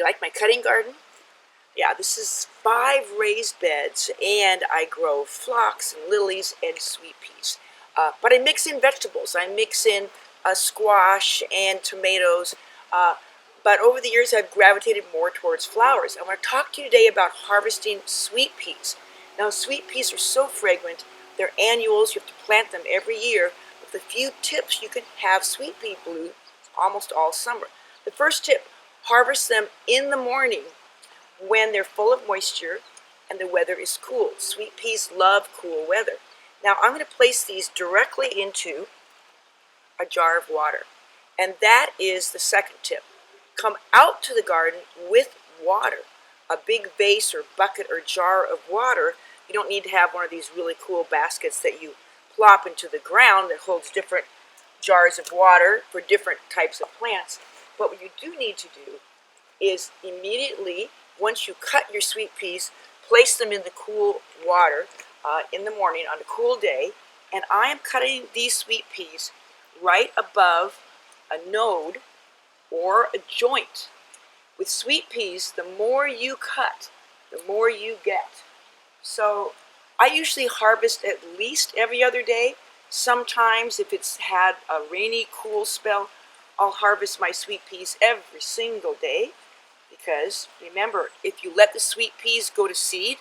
you like my cutting garden? Yeah, this is 5 raised beds, and I grow phlox and lilies and sweet peas. But I mix in vegetables. I mix in squash and tomatoes. But over the years, I've gravitated more towards flowers. I want to talk to you today about harvesting sweet peas. Now, sweet peas are so fragrant. They're annuals. You have to plant them every year. With a few tips, you can have sweet pea bloom almost all summer. The first tip, harvest them in the morning when they're full of moisture and the weather is cool. Sweet peas love cool weather. Now I'm going to place these directly into a jar of water. And that is the second tip. Come out to the garden with water. A big vase or bucket or jar of water. You don't need to have one of these really cool baskets that you plop into the ground that holds different jars of water for different types of plants. But what you do need to do is immediately, once you cut your sweet peas, place them in the cool water in the morning on a cool day. And I am cutting these sweet peas right above a node or a joint. With sweet peas, the more you cut, the more you get. So I usually harvest at least every other day. Sometimes if it's had a rainy, cool spell, I'll harvest my sweet peas every single day. Because remember, if you let the sweet peas go to seed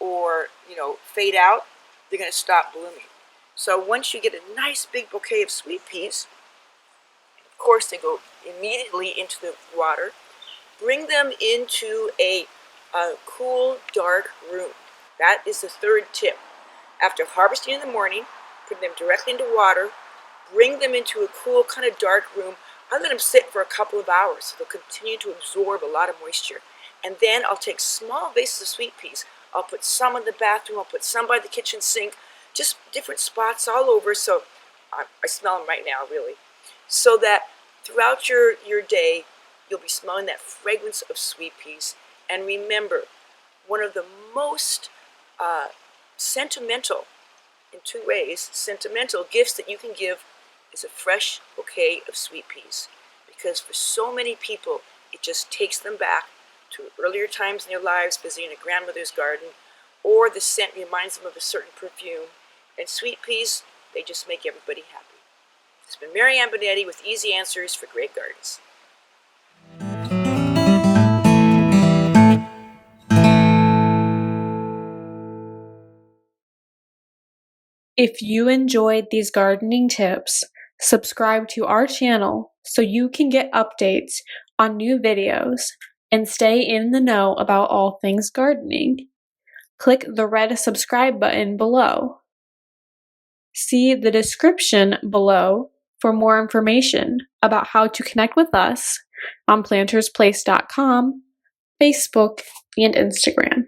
or fade out, they're going to stop blooming. So once you get a nice big bouquet of sweet peas, of course they go immediately into the water. Bring them into a cool, dark room. That is the third tip. After harvesting in the morning, put them directly into water. Bring them into a cool, kind of dark room. I let them sit for a couple of hours so they'll continue to absorb a lot of moisture. And then I'll take small vases of sweet peas. I'll put some in the bathroom, I'll put some by the kitchen sink, just different spots all over. So I smell them right now, really. So that throughout your day, you'll be smelling that fragrance of sweet peas. And remember, one of the most sentimental, in 2 ways, sentimental gifts that you can give is a fresh bouquet of sweet peas, because for so many people it just takes them back to earlier times in their lives visiting a grandmother's garden, or the scent reminds them of a certain perfume. And sweet peas, they just make everybody happy. It's been Marianne Binetti with Easy Answers for Great Gardens. If you enjoyed these gardening tips, subscribe to our channel so you can get updates on new videos and stay in the know about all things gardening. Click the red subscribe button below. See the description below for more information about how to connect with us on PlantersPlace.com, Facebook, and Instagram.